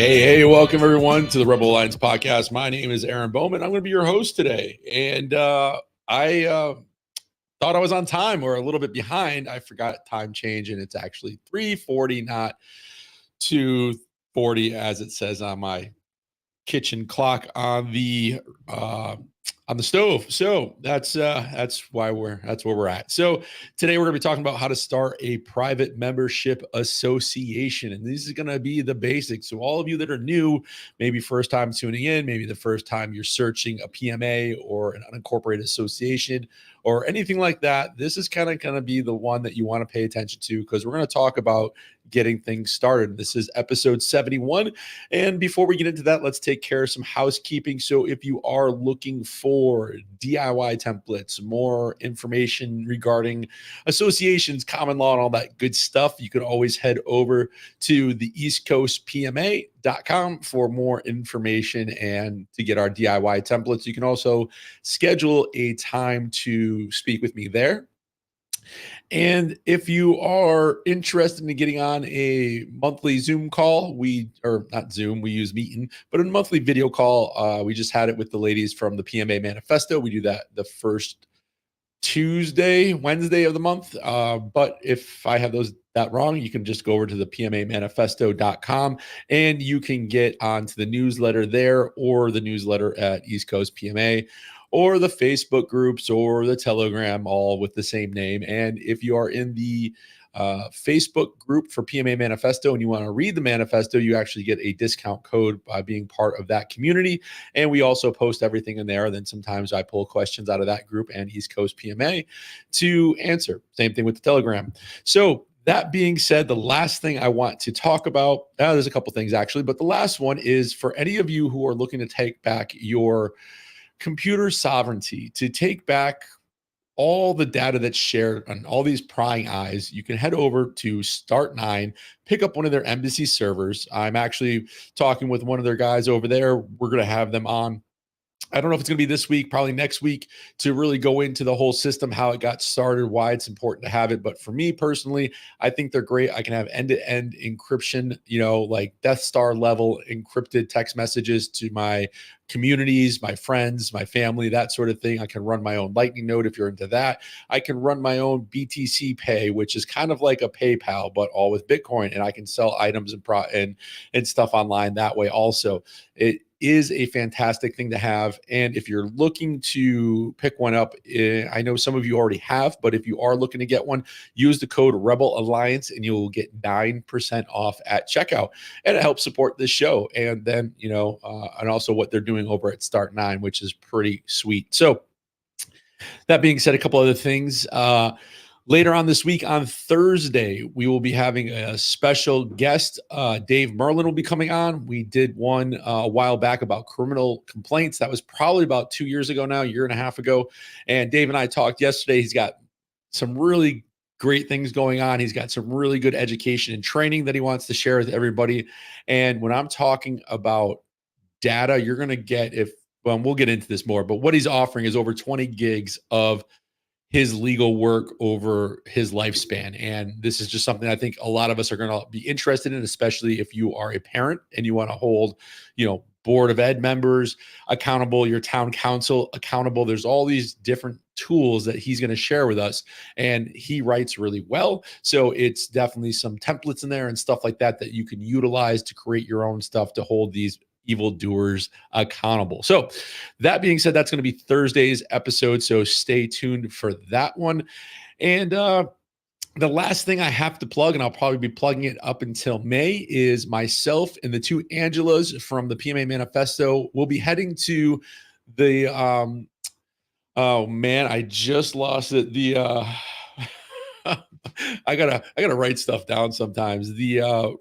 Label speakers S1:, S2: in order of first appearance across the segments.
S1: Hey, welcome everyone to the Rebel Alliance podcast. My name is Aaron Bowman. I'm going to be your host today. And I thought I was on time or a little bit behind. I forgot time change, and it's actually 3:40, not 2:40 as it says on my kitchen clock on the stove. So that's where we're at. So today we're going to be talking about how to start a private membership association, and this is going to be the basics. So all of you that are new, maybe first time tuning in, maybe the first time you're searching a PMA or an unincorporated association or anything like that, this is kind of going to be the one that you want to pay attention to, because we're going to talk about getting things started. This is episode 71. And before we get into that, let's take care of some housekeeping. So if you are looking for DIY templates, more information regarding associations, common law, and all that good stuff, you can always head over to the eastcoastpma.com for more information and to get our DIY templates. You can also schedule a time to speak with me there. And if you are interested in getting on a monthly Zoom call, not Zoom, we use Meeting, but a monthly video call. We just had it with the ladies from the PMA Manifesto. We do that the first Wednesday of the month. But if I have that wrong, you can just go over to the pmamanifesto.com and you can get onto the newsletter there, or the newsletter at East Coast PMA, or the Facebook groups, or the Telegram, all with the same name. And if you are in the Facebook group for PMA Manifesto and you want to read the manifesto, you actually get a discount code by being part of that community. And we also post everything in there. Then sometimes I pull questions out of that group and East Coast PMA to answer. Same thing with the Telegram. So that being said, the last thing I want to talk about, there's a couple things actually, but the last one is for any of you who are looking to take back your computer sovereignty, to take back all the data that's shared on all these prying eyes. You can head over to Start9, pick up one of their embassy servers. I'm actually talking with one of their guys over there. We're going to have them on. I don't know if it's going to be this week, probably next week, to really go into the whole system, how it got started, why it's important to have it. But for me personally, I think they're great. I can have end-to-end encryption, like Death Star level encrypted text messages to my communities, my friends, my family, that sort of thing. I can run my own Lightning node if you're into that. I can run my own BTC Pay, which is kind of like a PayPal, but all with Bitcoin. And I can sell items and stuff online that way also. It is a fantastic thing to have. And if you're looking to pick one up, I know some of you already have, but if you are looking to get one, use the code Rebel Alliance and you will get 9% off at checkout. And it helps support this show. And then, and also what they're doing over at Start9, which is pretty sweet. So that being said, a couple other things. Later on this week, on Thursday, we will be having a special guest. Dave Merlin will be coming on. We did one a while back about criminal complaints. That was probably about 2 years ago now, a year and a half ago. And Dave and I talked yesterday. He's got some really great things going on. He's got some really good education and training that he wants to share with everybody. And when I'm talking about data, you're going to get, we'll get into this more, but what he's offering is over 20 gigs of his legal work over his lifespan. And this is just something I think a lot of us are going to be interested in, especially if you are a parent and you want to hold, board of ed members accountable, your town council accountable. There's all these different tools that he's going to share with us, and he writes really well. So it's definitely some templates in there and stuff like that you can utilize to create your own stuff to hold these evildoers accountable. So that being said, that's going to be Thursday's episode. So stay tuned for that one. And the last thing I have to plug, and I'll probably be plugging it up until May, is myself and the two Angelas from the PMA Manifesto will be heading to the oh man, I just lost it. The I gotta write stuff down sometimes. The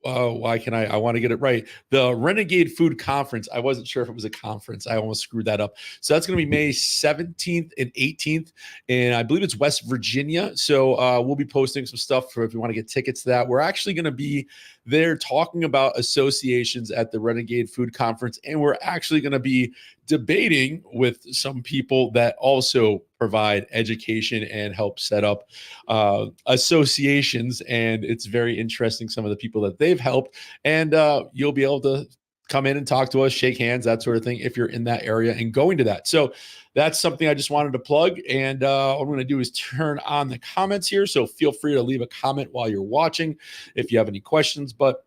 S1: why can I want to get it right. The Renegade Food Conference. I wasn't sure if it was a conference. I almost screwed that up. So that's going to be May 17th and 18th. And I believe it's West Virginia. So we'll be posting some stuff for if you want to get tickets to that. We're actually going to be there talking about associations at the Renegade Food Conference. And we're actually going to be debating with some people that also provide education and help set up associations. And it's very interesting, some of the people that they've helped. And you'll be able to come in and talk to us, shake hands, that sort of thing, if you're in that area and going to that. So that's something I just wanted to plug. And what I'm going to do is turn on the comments here. So feel free to leave a comment while you're watching if you have any questions. But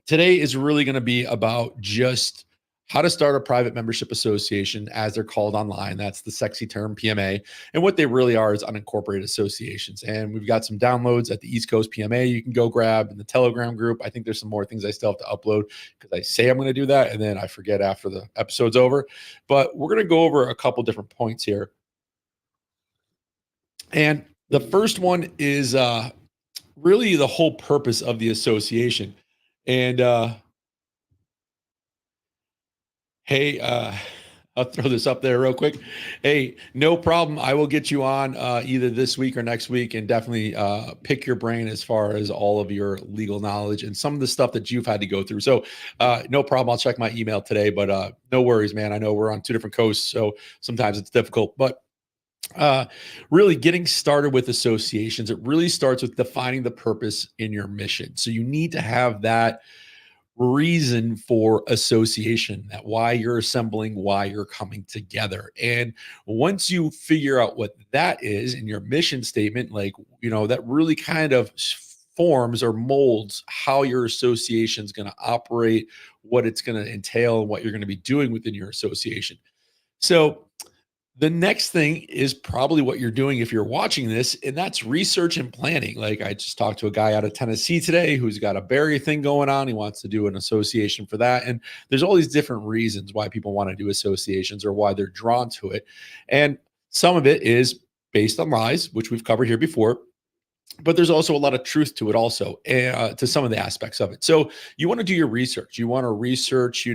S1: today is really going to be about just how to start a private membership association, as they're called online. That's the sexy term, PMA. And what they really are is unincorporated associations. And we've got some downloads at the East Coast PMA you can go grab in the Telegram group. I think there's some more things I still have to upload because I say I'm going to do that and then I forget after the episode's over. But we're going to go over a couple different points here. And the first one is really the whole purpose of the association. And hey, I'll throw this up there real quick. Hey, no problem. I will get you on either this week or next week, and definitely pick your brain as far as all of your legal knowledge and some of the stuff that you've had to go through. So no problem. I'll check my email today, but no worries, man. I know we're on two different coasts, so sometimes it's difficult, but really getting started with associations, it really starts with defining the purpose in your mission. So you need to have that reason for association, that why you're assembling, why you're coming together. And once you figure out what that is in your mission statement, like, that really kind of forms or molds how your association is going to operate, what it's going to entail, and what you're going to be doing within your association. So the next thing is probably what you're doing if you're watching this, and that's research and planning. Like, I just talked to a guy out of Tennessee today who's got a berry thing going on. He wants to do an association for that. And there's all these different reasons why people want to do associations or why they're drawn to it. And some of it is based on lies, which we've covered here before. But there's also a lot of truth to it also, to some of the aspects of it. So you want to do your research. You want to research,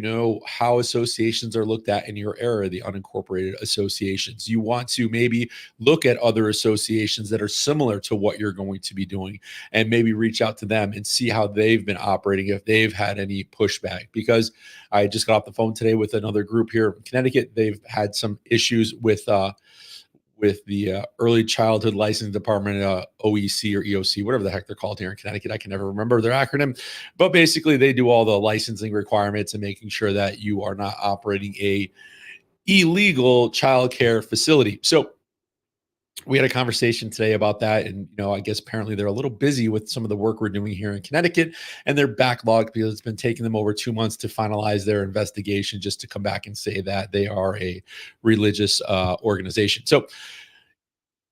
S1: how associations are looked at in your area, the unincorporated associations. You want to maybe look at other associations that are similar to what you're going to be doing and maybe reach out to them and see how they've been operating, if they've had any pushback. Because I just got off the phone today with another group here in Connecticut. They've had some issues with the early childhood licensing department, OEC or EOC, whatever the heck they're called here in Connecticut. I can never remember their acronym, but basically they do all the licensing requirements and making sure that you are not operating a illegal childcare facility. So we had a conversation today about that. And, I guess apparently they're a little busy with some of the work we're doing here in Connecticut, and they're backlogged because it's been taking them over 2 months to finalize their investigation, just to come back and say that they are a religious organization. So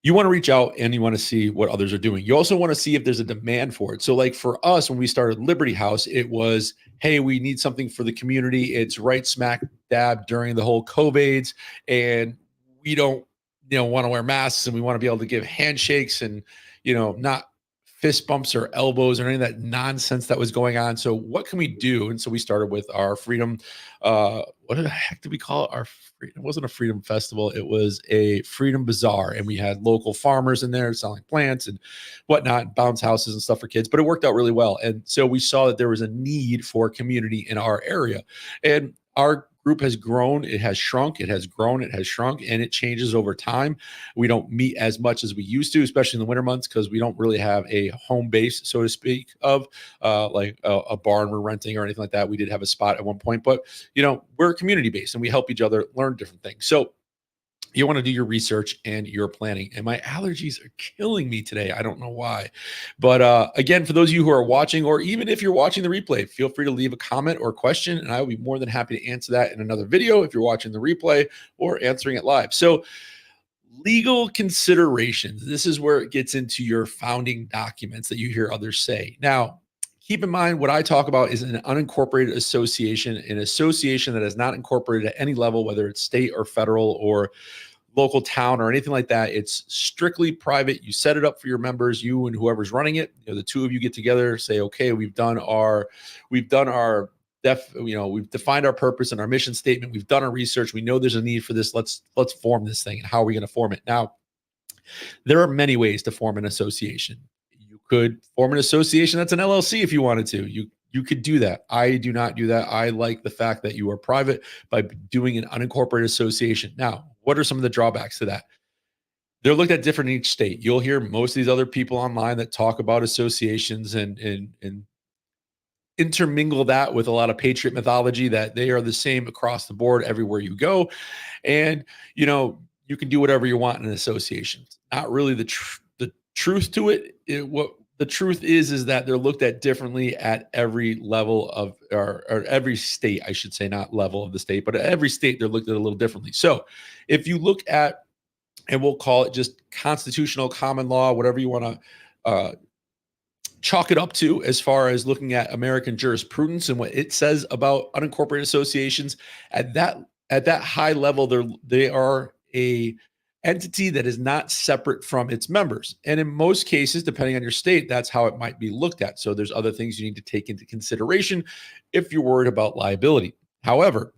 S1: you want to reach out and you want to see what others are doing. You also want to see if there's a demand for it. So like for us, when we started Liberty House, it was, hey, we need something for the community. It's right smack dab during the whole COVIDs, and we don't, want to wear masks, and we want to be able to give handshakes and, not fist bumps or elbows or any of that nonsense that was going on. So what can we do? And so we started with our freedom. What the heck did we call it? It wasn't a freedom festival. It was a freedom bazaar. And we had local farmers in there selling plants and whatnot, bounce houses and stuff for kids, but it worked out really well. And so we saw that there was a need for community in our area, and our group has grown, it has shrunk, it has grown, it has shrunk, and it changes over time. We don't meet as much as we used to, especially in the winter months, because we don't really have a home base, so to speak, of like a barn we're renting or anything like that. We did have a spot at one point, but we're community based and we help each other learn different things. So you want to do your research and your planning. And my allergies are killing me today. I don't know why. But again, for those of you who are watching, or even if you're watching the replay, feel free to leave a comment or question, and I will be more than happy to answer that in another video if you're watching the replay or answering it live. So legal considerations. This is where it gets into your founding documents that you hear others say. Now, keep in mind what I talk about is an unincorporated association, an association that is not incorporated at any level, whether it's state or federal or local town or anything like that. It's strictly private. You set it up for your members, you and whoever's running it. The two of you get together, say, okay, we've defined our purpose and our mission statement. We've done our research. We know there's a need for this. Let's form this thing. And how are we going to form it? Now, there are many ways to form an association. You could form an association that's an LLC if you wanted to. You could do that. I do not do that. I like the fact that you are private by doing an unincorporated association. Now, what are some of the drawbacks to that? They're looked at different in each state. You'll hear most of these other people online that talk about associations and intermingle that with a lot of patriot mythology that they are the same across the board everywhere you go. And you can do whatever you want in an association. It's not really the truth to it. What the truth is that they're looked at differently at every level of or every state, I should say, not level of the state, but at every state they're looked at a little differently. So if you look at, and we'll call it just constitutional common law, whatever you want to chalk it up to, as far as looking at American jurisprudence and what it says about unincorporated associations, at that high level, they are a entity that is not separate from its members. And in most cases, depending on your state, that's how it might be looked at. So there's other things you need to take into consideration if you're worried about liability. However,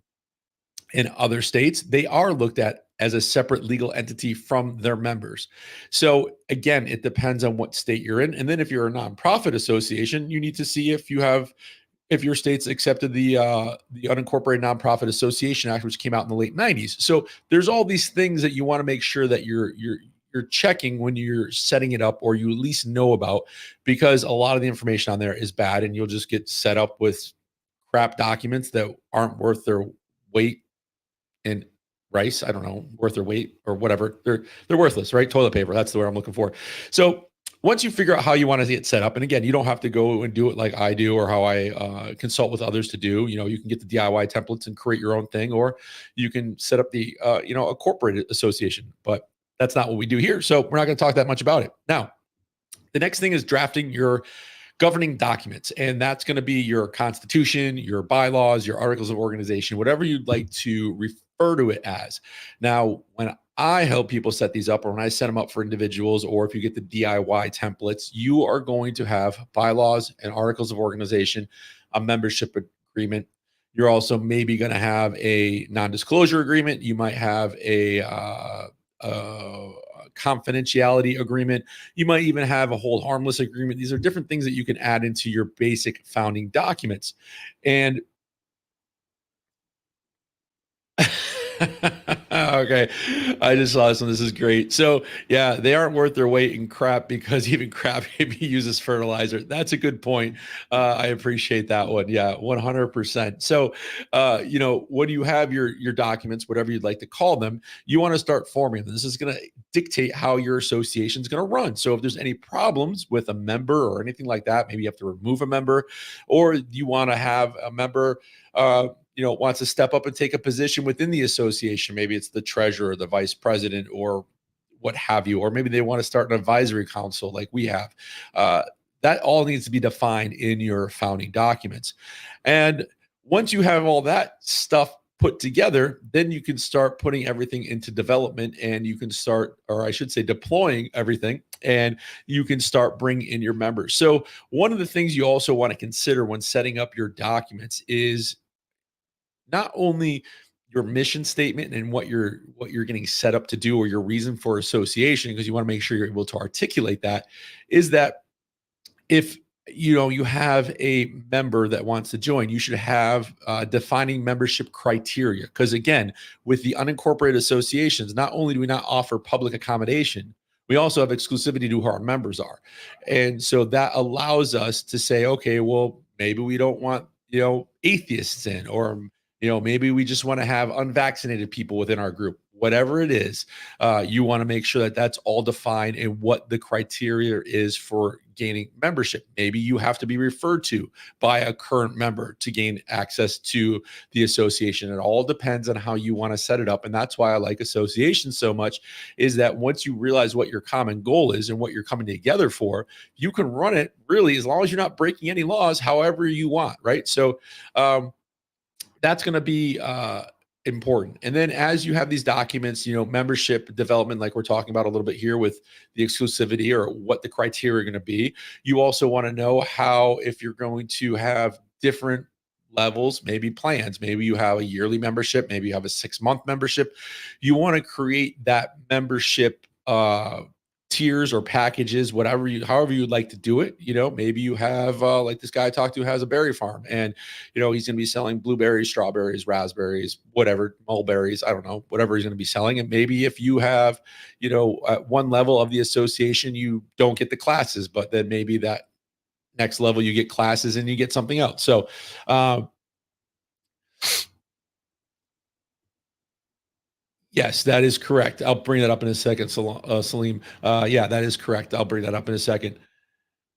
S1: in other states, they are looked at as a separate legal entity from their members. So again, it depends on what state you're in. And then if you're a nonprofit association, you need to see if your state's accepted the Unincorporated Nonprofit Association Act, which came out in the late 90s. So there's all these things that you want to make sure that you're checking when you're setting it up, or you at least know about, because a lot of the information on there is bad, and you'll just get set up with crap documents that aren't worth their weight in rice. I don't know, worth their weight or whatever. They're worthless, right? Toilet paper. That's the word I'm looking for. So once you figure out how you want to get set up, and again, you don't have to go and do it like I do or how I consult with others to do. You can get the DIY templates and create your own thing, or you can set up a corporate association. But that's not what we do here. So we're not going to talk that much about it. Now, the next thing is drafting your governing documents. And that's going to be your constitution, your bylaws, your articles of organization, whatever you'd like to refer to it as. Now, when I help people set these up, or when I set them up for individuals, or if you get the DIY templates, you are going to have bylaws and articles of organization, a membership agreement. You're also maybe going to have a non-disclosure agreement. You might have a confidentiality agreement. You might even have a hold harmless agreement. These are different things that you can add into your basic founding documents. And okay, I just saw this one. This is great. So yeah, they aren't worth their weight in crap, because even crap can be used as fertilizer. That's a good point. I appreciate that one. Yeah, 100%. So when you have your documents, whatever you'd like to call them, you want to start forming them. This is going to dictate how your association is going to run. So if there's any problems with a member or anything like that, maybe you have to remove a member, or you want to have a member wants to step up and take a position within the association. Maybe it's the treasurer, the vice president, or what have you, or maybe they want to start an advisory council like we have. That all needs to be defined in your founding documents. And once you have all that stuff put together, then you can start putting everything into development, and you can start, or I should say, deploying everything, and you can start bringing in your members. So one of the things you also want to consider when setting up your documents is not only your mission statement and what you're getting set up to do, or your reason for association, because you want to make sure you're able to articulate that, is that if you have a member that wants to join, you should have defining membership criteria. Because again, with the unincorporated associations, not only do we not offer public accommodation, we also have exclusivity to who our members are. And so that allows us to say, okay, well, maybe we don't want atheists in, or maybe we just want to have unvaccinated people within our group. Whatever it is, you want to make sure that that's all defined, and what the criteria is for gaining membership. Maybe you have to be referred to by a current member to gain access to the association. It all depends on how you want to set it up. And that's why I like associations so much, is that once you realize what your common goal is and what you're coming together for, you can run it really, as long as you're not breaking any laws, however you want, right? So that's going to be important. And then as you have these documents, membership development, like we're talking about a little bit here with the exclusivity, or what the criteria are going to be, you also want to know how, if you're going to have different levels, maybe plans, maybe you have a yearly membership, maybe you have a 6-month membership, you want to create that membership tiers or packages, whatever you, however you'd like to do it. Maybe you have like this guy I talked to has a berry farm, and he's going to be selling blueberries, strawberries, raspberries, whatever, mulberries. I don't know, whatever he's going to be selling. And maybe if you have, at one level of the association, you don't get the classes, but then maybe that next level you get classes and you get something else. So, uh, yes, that is correct. I'll bring that up in a second, Salim. Yeah, that is correct. I'll bring that up in a second.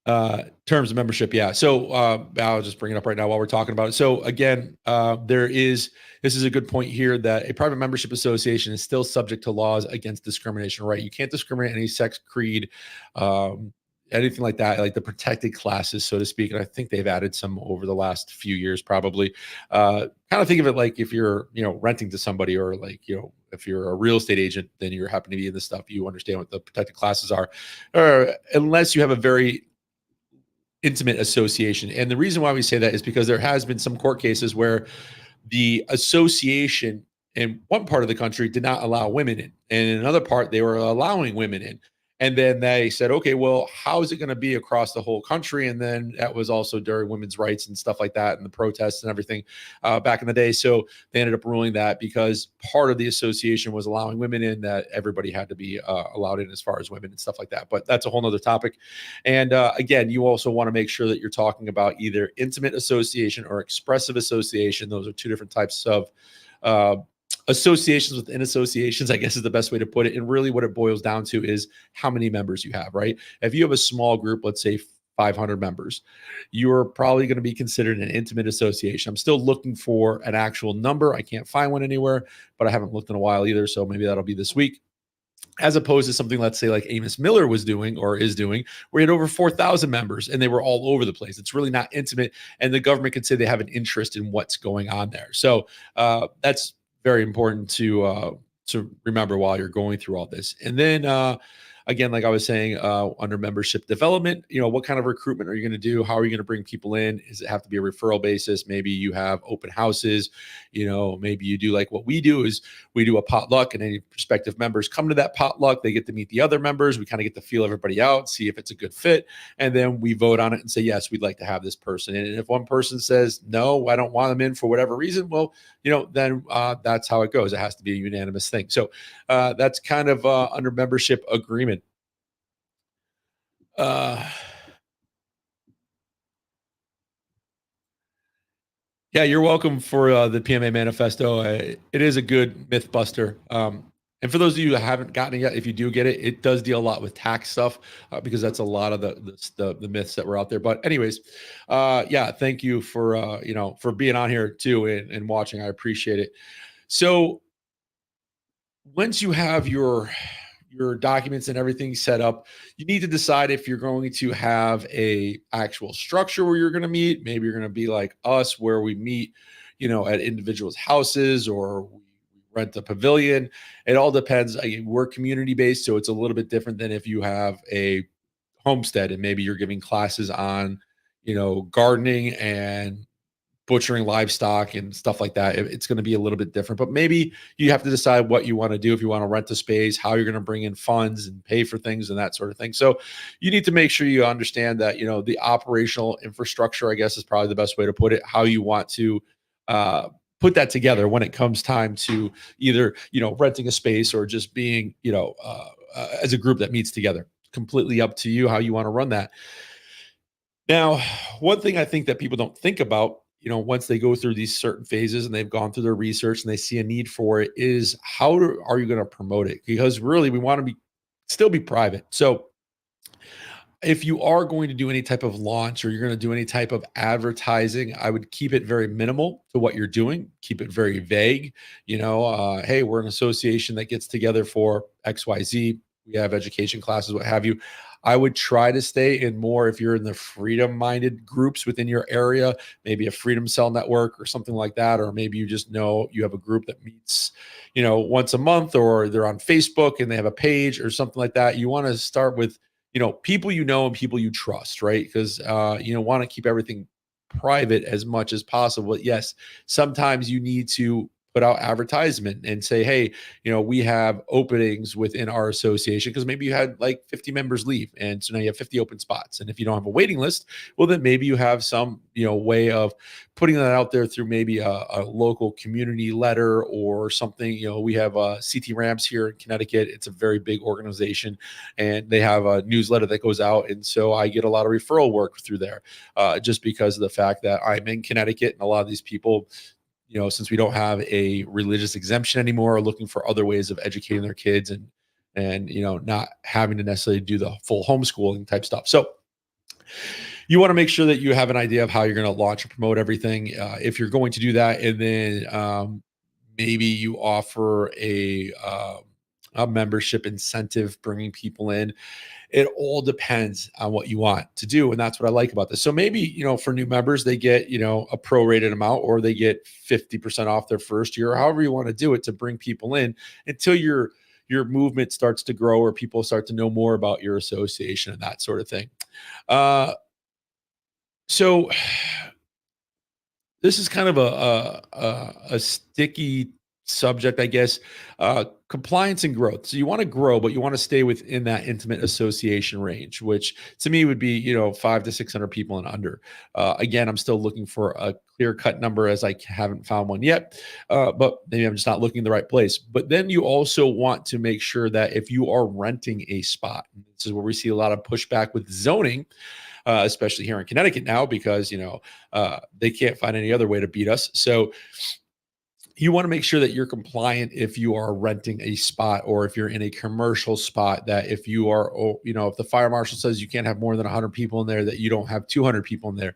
S1: Terms of membership, yeah. So I'll just bring it up right now while we're talking about it. So again, this is a good point here that a private membership association is still subject to laws against discrimination, right? You can't discriminate any sex, creed, um, anything like that, like the protected classes, so to speak. And I think they've added some over the last few years, probably. Kind of think of it like if you're, renting to somebody, or like, if you're a real estate agent, then you're happen to be in this stuff, you understand what the protected classes are, or unless you have a very intimate association. And the reason why we say that is because there has been some court cases where the association in one part of the country did not allow women in, and in another part they were allowing women in. And then they said, okay, well, how is it going to be across the whole country? And then that was also during women's rights and stuff like that, and the protests and everything back in the day. So they ended up ruling that because part of the association was allowing women in, that everybody had to be allowed in as far as women and stuff like that. But that's a whole nother topic. And again, you also want to make sure that you're talking about either intimate association or expressive association. Those are two different types of uh, associations within associations, I guess is the best way to put it. And really what it boils down to is how many members you have, right? If you have a small group, let's say 500 members, you're probably going to be considered an intimate association. I'm still looking for an actual number. I can't find one anywhere, but I haven't looked in a while either. So maybe that'll be this week, as opposed to something, let's say, like Amos Miller was doing or is doing, where he had over 4,000 members and they were all over the place. It's really not intimate, and the government could say they have an interest in what's going on there. So that's very important to remember while you're going through all this. And then again, like I was saying, under membership development, what kind of recruitment are you going to do? How are you going to bring people in? Does it have to be a referral basis? Maybe you have open houses. Maybe you do like what we do is we do a potluck, and any prospective members come to that potluck. They get to meet the other members. We kind of get to feel everybody out, see if it's a good fit, and then we vote on it and say, yes, we'd like to have this person in. And if one person says, no, I don't want them in for whatever reason, well, then that's how it goes. It has to be a unanimous thing. So that's kind of under membership agreement. Uh, yeah, you're welcome for the PMA manifesto. It is a good myth buster. And for those of you that haven't gotten it yet, if you do get it, it does deal a lot with tax stuff because that's a lot of the myths that were out there. But anyways, yeah, thank you for for being on here too, and watching. I appreciate it. So once you have your documents and everything set up, you need to decide if you're going to have a actual structure where you're going to meet. Maybe you're going to be like us, where we meet, at individuals' houses, or we rent a pavilion. It all depends. We're community based, so it's a little bit different than if you have a homestead and maybe you're giving classes on, gardening and butchering livestock and stuff like that. It's going to be a little bit different, but maybe you have to decide what you want to do. If you want to rent a space, how you're going to bring in funds and pay for things and that sort of thing. So you need to make sure you understand that, the operational infrastructure, I guess is probably the best way to put it, how you want to put that together when it comes time to either, renting a space or just being, as a group that meets together. Completely up to you how you want to run that. Now, one thing I think that people don't think about, once they go through these certain phases and they've gone through their research and they see a need for it, is are you going to promote it? Because really, we want to still be private. So if you are going to do any type of launch or you're going to do any type of advertising, I would keep it very minimal to what you're doing. Keep it very vague. Hey, we're an association that gets together for XYZ. We have education classes, what have you. I would try to stay in more, if you're in the freedom minded groups within your area, maybe a freedom cell network or something like that. Or maybe you just know you have a group that meets, once a month, or they're on Facebook and they have a page or something like that. You want to start with, people and people you trust, right? Because want to keep everything private as much as possible. But yes, sometimes you need to put out advertisement and say, hey, we have openings within our association, because maybe you had like 50 members leave, and so now you have 50 open spots. And if you don't have a waiting list, well, then maybe you have some way of putting that out there through maybe a local community letter or something. We have CT Ramps here in Connecticut. It's a very big organization, and they have a newsletter that goes out, and so I get a lot of referral work through there, just because of the fact that I'm in Connecticut, and a lot of these people, since we don't have a religious exemption anymore, are looking for other ways of educating their kids, and not having to necessarily do the full homeschooling type stuff. So you want to make sure that you have an idea of how you're going to launch and promote everything, if you're going to do that. And then maybe you offer a membership incentive, bringing people in. It all depends on what you want to do, and that's what I like about this. So maybe for new members, they get a prorated amount, or they get 50% off their first year, or however you want to do it to bring people in until your movement starts to grow, or people start to know more about your association and that sort of thing. So this is kind of a sticky subject, I guess. Compliance and growth. So you want to grow, but you want to stay within that intimate association range, which to me would be 500 to 600 people and under. Again, I'm still looking for a clear cut number, as I haven't found one yet. But maybe I'm just not looking in the right place. But then you also want to make sure that if you are renting a spot, this is where we see a lot of pushback with zoning. Especially here in Connecticut now, because they can't find any other way to beat us. So you want to make sure that you're compliant if you are renting a spot, or if you're in a commercial spot, that if you are, if the fire marshal says you can't have more than 100 people in there, that you don't have 200 people in there.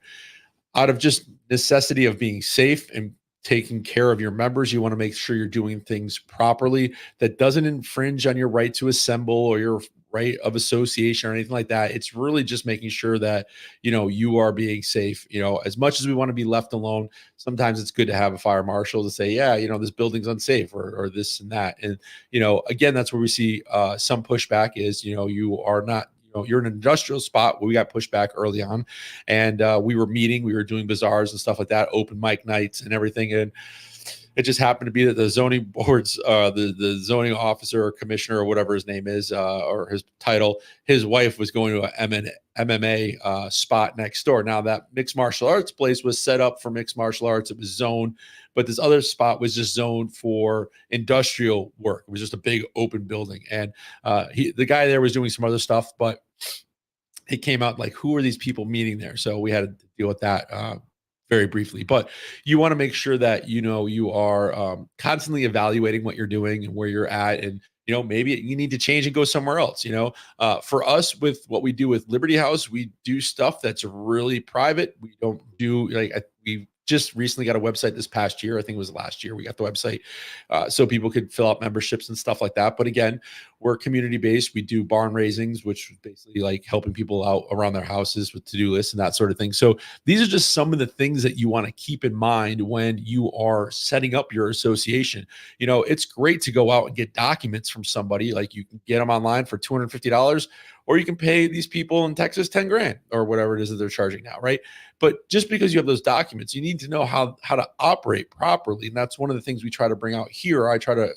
S1: Out of just necessity of being safe and taking care of your members, you want to make sure you're doing things properly that doesn't infringe on your right to assemble or your right of association or anything like that. It's really just making sure that you are being safe. As much as we want to be left alone, sometimes it's good to have a fire marshal to say, yeah, this building's unsafe, or this and that. And again, that's where we see some pushback is you are not, you're in an industrial spot where we got pushed back early on, and we were doing bazaars and stuff like that, open mic nights and everything. And it just happened to be that the zoning boards, the zoning officer or commissioner or whatever his name is, or his title, his wife was going to an MMA spot next door. Now that mixed martial arts place was set up for mixed martial arts. It was zoned, but this other spot was just zoned for industrial work. It was just a big open building. And the guy there was doing some other stuff, but it came out like, who are these people meeting there? So we had to deal with that very briefly. But you want to make sure that you are constantly evaluating what you're doing and where you're at, and maybe you need to change and go somewhere else. For us, with what we do with Liberty House, we do stuff that's really private. We don't do we just recently got a website this past year. I think it was last year we got the website, so people could fill out memberships and stuff like that. But again, we're community based. We do barn raisings, which is basically like helping people out around their houses with to-do lists and that sort of thing. So these are just some of the things that you want to keep in mind when you are setting up your association. It's great to go out and get documents from somebody. Like, you can get them online for $250, or you can pay these people in Texas 10 grand or whatever it is that they're charging now, right? But just because you have those documents, you need to know how to operate properly. And that's one of the things we try to bring out here. I try to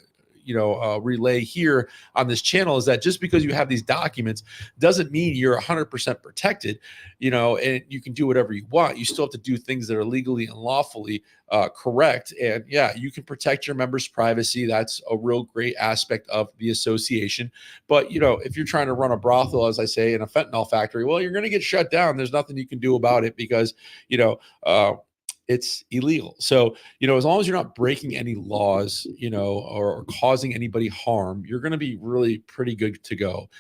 S1: relay here on this channel, is that just because you have these documents doesn't mean you're 100% protected, and you can do whatever you want. You still have to do things that are legally and lawfully correct. And yeah, you can protect your members' privacy. That's a real great aspect of the association. But, if you're trying to run a brothel, as I say, in a fentanyl factory, well, you're going to get shut down. There's nothing you can do about it, because, it's illegal. So, as long as you're not breaking any laws, or causing anybody harm, you're going to be really pretty good to go.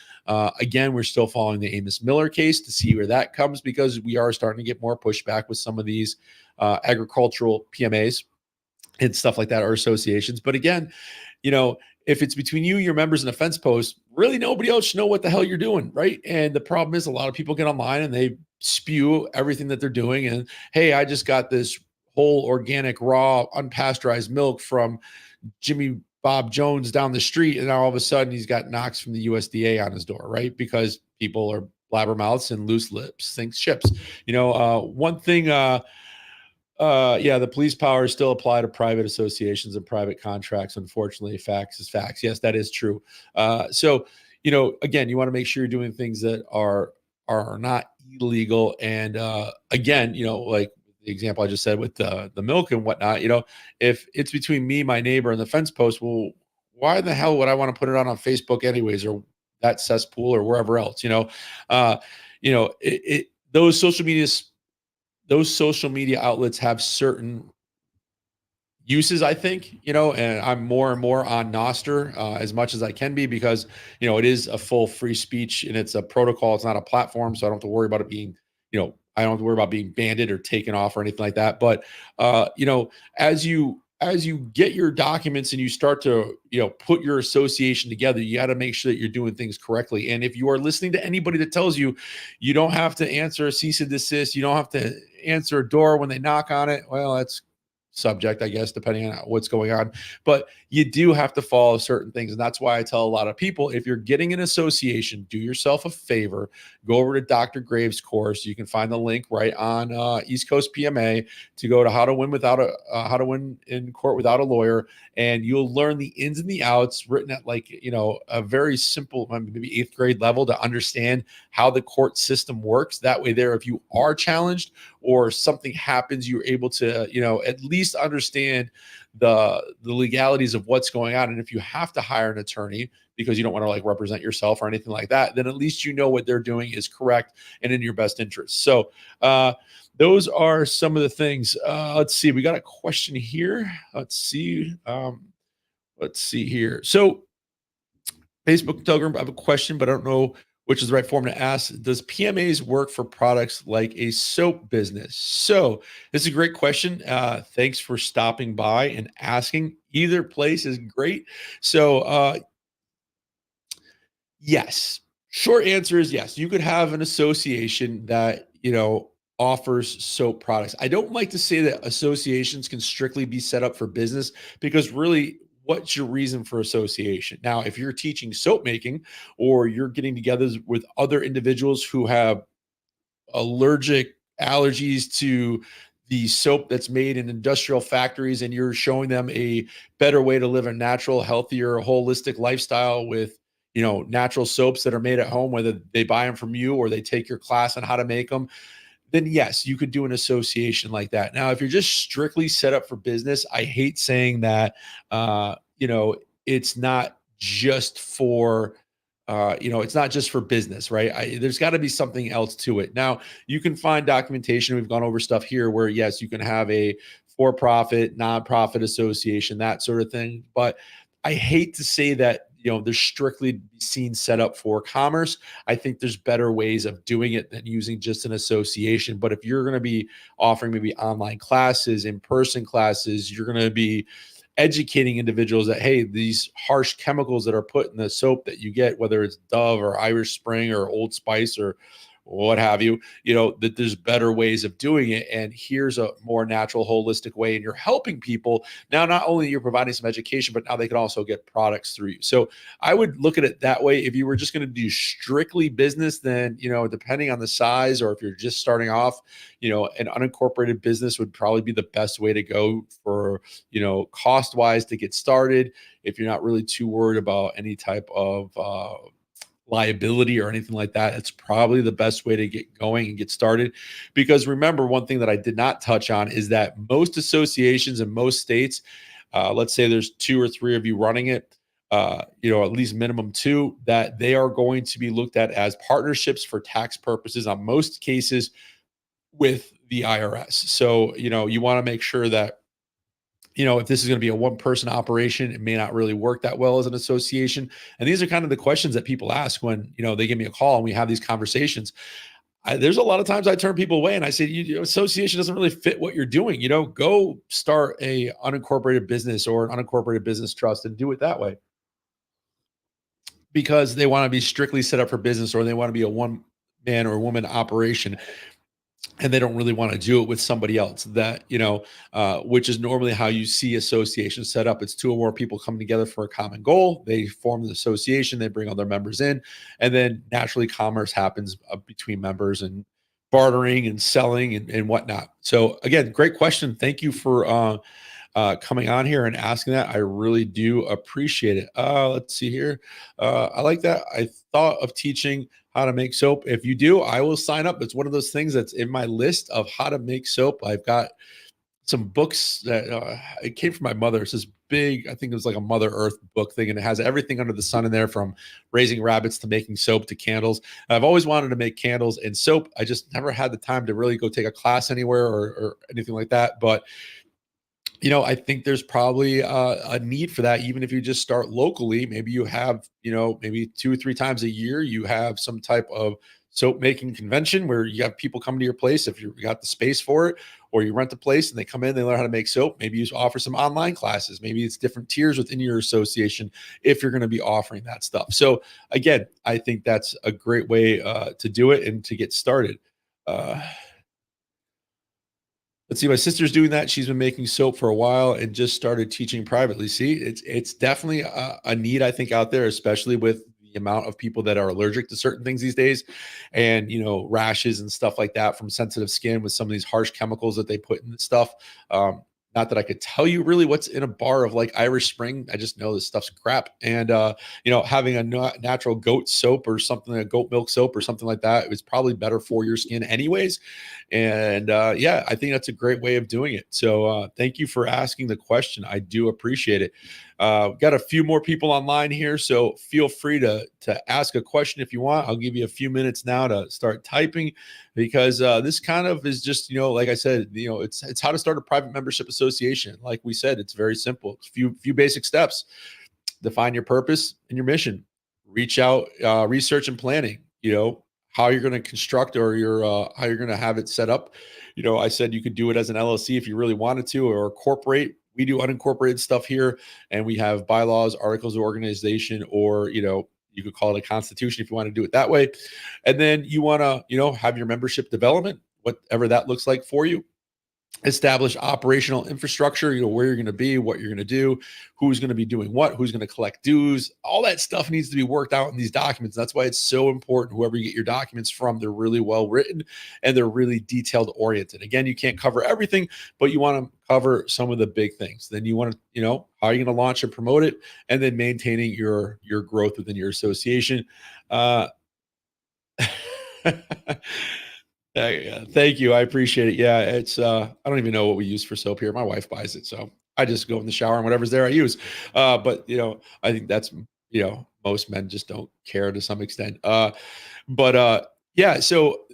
S1: Again, we're still following the Amos Miller case to see where that comes, because we are starting to get more pushback with some of these agricultural PMAs and stuff like that, or associations. But again, if it's between you, your members, and a fence post, really nobody else should know what the hell you're doing, right? And the problem is, a lot of people get online and they spew everything that they're doing. And hey, I just got this whole organic, raw, unpasteurized milk from Jimmy Bob Jones down the street, and now all of a sudden he's got knocks from the USDA on his door, right? Because people are blabbermouths and loose lips, think chips. One thing Yeah, the police powers still apply to private associations and private contracts. Unfortunately, facts is facts. Yes, that is true. So, again, you want to make sure you're doing things that are not illegal. And again, like the example I just said with the milk and whatnot. If it's between me, my neighbor, and the fence post, well, why the hell would I want to put it on Facebook anyways, or that cesspool or wherever else? Uh, those social media outlets have certain uses, I think, and I'm more and more on Noster as much as I can be because, it is a full free speech and it's a protocol. It's not a platform. So I don't have to worry about it being, I don't have to worry about being banded or taken off or anything like that. But, as you get your documents and you start to, put your association together, you got to make sure that you're doing things correctly. And if you are listening to anybody that tells you you don't have to answer a cease and desist, you don't have to answer a door when they knock on it, well, that's subject, I guess, depending on what's going on. But you do have to follow certain things. And that's why I tell a lot of people if you're getting an association, do yourself a favor, go over to Dr. Graves' course. You can find the link right on East Coast PMA to go to how to win in court without a lawyer. And you'll learn the ins and the outs written at like, a very simple, maybe eighth grade level to understand how the court system works. That way, there, if you are challenged or something happens, you're able to, at least understand the legalities of what's going on. And if you have to hire an attorney because you don't want to like represent yourself or anything like that, then at least you know what they're doing is correct and in your best interest. So those are some of the things. Let's see. We got a question here. Let's see. Let's see here. So Facebook, Telegram, I have a question, but I don't know which is the right form to ask. Does PMAs work for products like a soap business? So this is a great question. Thanks for stopping by and asking. Either place is great. So yes. Short answer is yes. You could have an association that, offers soap products. I don't like to say that associations can strictly be set up for business because really what's your reason for association? Now, if you're teaching soap making or you're getting together with other individuals who have allergic allergies to the soap that's made in industrial factories and you're showing them a better way to live a natural, healthier, holistic lifestyle with natural soaps that are made at home, whether they buy them from you or they take your class on how to make them, then yes, you could do an association like that. Now, if you're just strictly set up for business, I hate saying that, it's not just for, it's not just for business, right? There's got to be something else to it. Now, you can find documentation. We've gone over stuff here where, yes, you can have a for profit, nonprofit association, that sort of thing. But I hate to say that, they're strictly seen set up for commerce. I think there's better ways of doing it than using just an association. But if you're going to be offering maybe online classes, in-person classes, you're going to be educating individuals that, hey, these harsh chemicals that are put in the soap that you get, whether it's Dove or Irish Spring or Old Spice or what have you, that there's better ways of doing it. And here's a more natural, holistic way. And you're helping people. Now, not only you're providing some education, but now they can also get products through you. So I would look at it that way. If you were just going to do strictly business, then, depending on the size, or if you're just starting off, an unincorporated business would probably be the best way to go for, cost wise to get started. If you're not really too worried about any type of, liability or anything like that, it's probably the best way to get going and get started. Because remember, one thing that I did not touch on is that most associations in most states, let's say there's two or three of you running it, at least minimum two, that they are going to be looked at as partnerships for tax purposes on most cases with the IRS. So, you want to make sure that if this is going to be a one person operation, it may not really work that well as an association. And these are kind of the questions that people ask when, they give me a call and we have these conversations. There's a lot of times I turn people away and I say, association doesn't really fit what you're doing. Go start a unincorporated business or an unincorporated business trust and do it that way, because they want to be strictly set up for business or they want to be a one man or woman operation and they don't really want to do it with somebody else that which is normally how you see associations set up. It's two or more people coming together for a common goal. They form the association, they bring all their members in, and then naturally commerce happens between members and bartering and selling and whatnot. So again, great question. Thank you for coming on here and asking that. I really do appreciate it. Let's see here. I like that. I thought of teaching how to make soap. If you do, I will sign up. It's one of those things that's in my list of how to make soap. I've got some books that it came from my mother. It's this big, I think it was like a Mother Earth book thing, and it has everything under the sun in there from raising rabbits to making soap to candles. I've always wanted to make candles and soap. I just never had the time to really go take a class anywhere or anything like that. But I think there's probably a need for that, even if you just start locally. Maybe you have, maybe 2 or 3 times a year, you have some type of soap making convention where you have people come to your place if you got the space for it, or you rent a place and they come in, they learn how to make soap. Maybe you offer some online classes. Maybe it's different tiers within your association if you're going to be offering that stuff. So, again, I think that's a great way to do it and to get started. Uh, Let's see, my sister's doing that. She's been making soap for a while and just started teaching privately. See, it's definitely a need I think out there, especially with the amount of people that are allergic to certain things these days, and rashes and stuff like that from sensitive skin with some of these harsh chemicals that they put in the stuff. Not that I could tell you really what's in a bar of like Irish Spring. I just know this stuff's crap. And having a natural goat soap or something, a goat milk soap or something like that, is probably better for your skin, anyways. And yeah, I think that's a great way of doing it. So thank you for asking the question. I do appreciate it. Got a few more people online here, so feel free to ask a question if you want. I'll give you a few minutes now to start typing, because this kind of is just, like I said, it's how to start a private membership association. Like we said, it's very simple. Few basic steps. Define your purpose and your mission. Reach out, research and planning. How you're going to construct, or your how you're going to have it set up. I said you could do it as an LLC if you really wanted to, or corporate. We do unincorporated stuff here, and we have bylaws, articles of organization, or you could call it a constitution if you want to do it that way. And then you want to have your membership development, whatever that looks like for you. Establish operational infrastructure, where you're going to be, what you're going to do, who's going to be doing what, who's going to collect dues. All that stuff needs to be worked out in these documents. That's why it's so important. Whoever you get your documents from, they're really well written and they're really detailed oriented. Again, you can't cover everything, but you want to cover some of the big things. Then you want to, how are you going to launch and promote it, and then maintaining your growth within your association. uh Yeah, thank you. I appreciate it. Yeah, it's I don't even know what we use for soap here. My wife buys it, so I just go in the shower and whatever's there I use. But I think that's most men just don't care to some extent. But yeah, so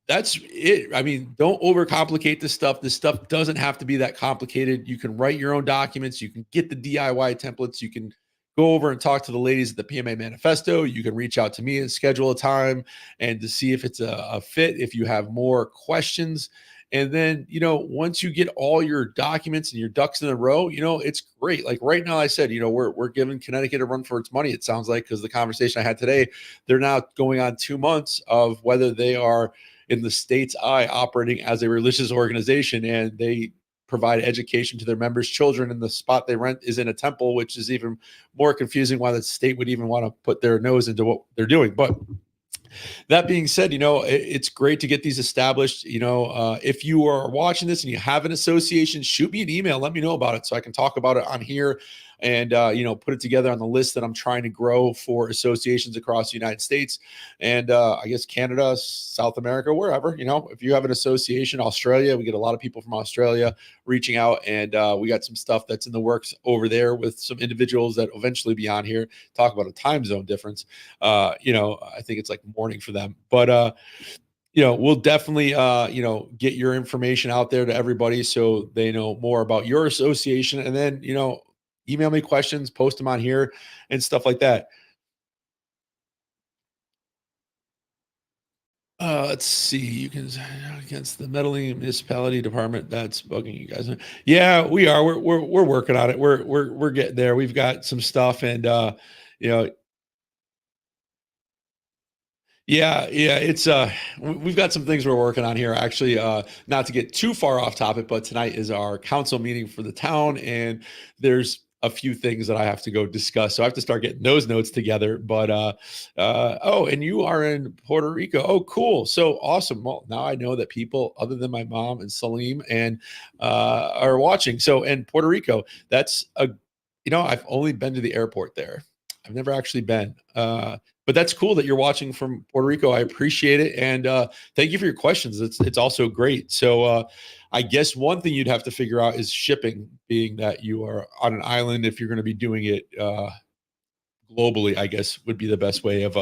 S1: that's it. I mean, don't overcomplicate this stuff. This stuff doesn't have to be that complicated. You can write your own documents. You can get the DIY templates. You can go over and talk to the ladies at the PMA Manifesto. You can reach out to me and schedule a time and to see if it's a fit, if you have more questions. And then, once you get all your documents and your ducks in a row, it's great. Like right now, I said, we're giving Connecticut a run for its money. It sounds like, because the conversation I had today, they're now going on 2 months of whether they are in the state's eye operating as a religious organization, and they provide education to their members' children, and the spot they rent is in a temple, which is even more confusing why the state would even want to put their nose into what they're doing. But that being said, it's great to get these established. If you are watching this and you have an association, shoot me an email. Let me know about it so I can talk about it on here, and put it together on the list that I'm trying to grow for associations across the United States, and I guess Canada, South America, wherever. If you have an association, Australia, we get a lot of people from Australia reaching out, and we got some stuff that's in the works over there with some individuals that eventually be on here. Talk about a time zone difference. I think it's like morning for them, but we'll definitely get your information out there to everybody so they know more about your association. And then email me questions, post them on here and stuff like that. Let's see. You can against the meddling municipality department that's bugging you guys. Yeah, we are. We're working on it. We're getting there. We've got some stuff, and you know, yeah, it's we've got some things we're working on here. Actually, not to get too far off topic, but tonight is our council meeting for the town, and there's a few things that I have to go discuss. So I have to start getting those notes together. But oh, and you are in Puerto Rico. Oh, cool. So awesome. Well, now I know that people other than my mom and Salim and are watching. So in Puerto Rico, that's a I've only been to the airport there. I've never actually been. But that's cool that you're watching from Puerto Rico. I appreciate it. And thank you for your questions. It's also great. So I guess one thing you'd have to figure out is shipping, being that you are on an island. If you're going to be doing it globally, I guess would be the best way of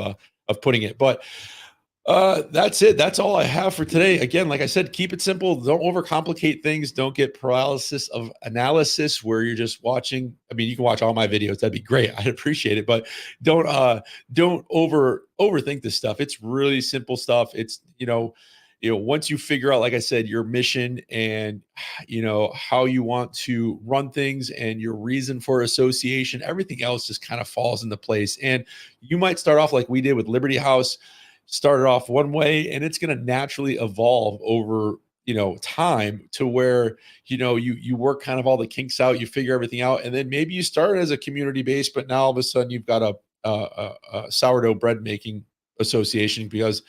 S1: putting it. But that's it. That's all I have for today. Again, like I said, keep it simple. Don't overcomplicate things. Don't get paralysis of analysis where you're just watching. I mean, you can watch all my videos. That'd be great. I'd appreciate it. But don't overthink this stuff. It's really simple stuff. It's once you figure out, like I said, your mission and how you want to run things and your reason for association, everything else just kind of falls into place. And you might start off like we did with Liberty House, started off one way, and it's going to naturally evolve over time to where you work kind of all the kinks out, you figure everything out, and then maybe you start as a community base, but now all of a sudden you've got a sourdough bread making association, because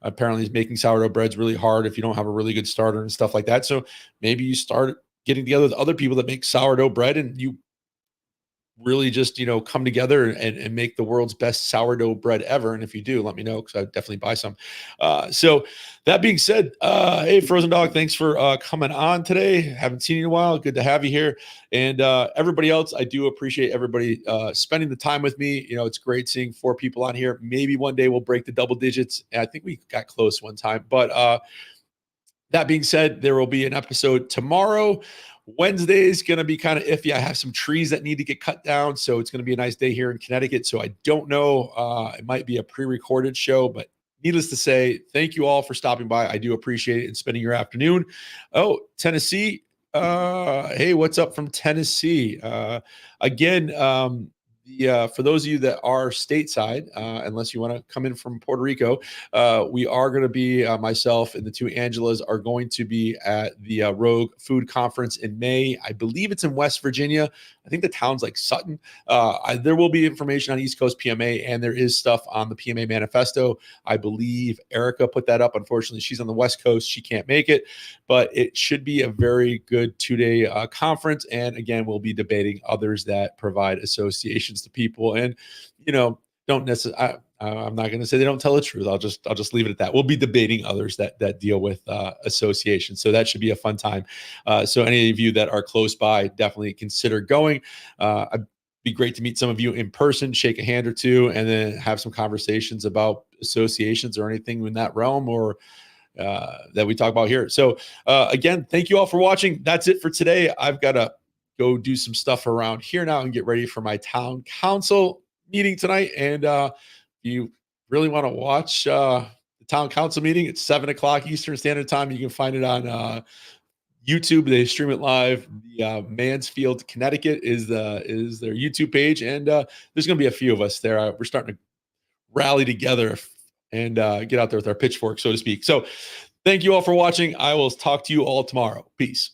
S1: apparently making sourdough bread's really hard if you don't have a really good starter and stuff like that. So maybe you start getting together with other people that make sourdough bread, and you really just come together and make the world's best sourdough bread ever. And if you do, let me know, because I'd definitely buy some. So that being said, hey, Frozen Dog, thanks for coming on today. Haven't seen you in a while. Good to have you here. And everybody else, I do appreciate everybody spending the time with me. It's great seeing 4 people on here. Maybe one day we'll break the double digits. I think we got close one time, but that being said, there will be an episode tomorrow. Wednesday is going to be kind of iffy. I have some trees that need to get cut down, so it's going to be a nice day here in Connecticut. So I don't know. It might be a pre-recorded show, but needless to say, thank you all for stopping by. I do appreciate it and spending your afternoon. Oh, Tennessee. Hey, what's up from Tennessee? Again, for those of you that are stateside, unless you want to come in from Puerto Rico, we are going to be, myself and the 2 Angelas are going to be at the Rogue Food Conference in May. I believe it's in West Virginia. I think the town's like Sutton. There will be information on East Coast PMA, and there is stuff on the PMA manifesto. I believe Erica put that up. Unfortunately, she's on the West Coast. She can't make it, but it should be a very good 2-day conference. And again, we'll be debating others that provide associations to people, and don't necessarily. I'm not going to say they don't tell the truth. I'll just leave it at that. We'll be debating others that deal with associations, so that should be a fun time. So any of you that are close by, definitely consider going. It'd be great to meet some of you in person, shake a hand or two, and then have some conversations about associations or anything in that realm, or that we talk about here. So again, thank you all for watching. That's it for today. I've got to go do some stuff around here now and get ready for my town council meeting tonight. And if you really want to watch the town council meeting, it's 7:00 Eastern Standard Time. You can find it on YouTube. They stream it live. The Mansfield, Connecticut is their YouTube page, and there's going to be a few of us there. We're starting to rally together and get out there with our pitchfork, so to speak. So thank you all for watching. I will talk to you all tomorrow. Peace.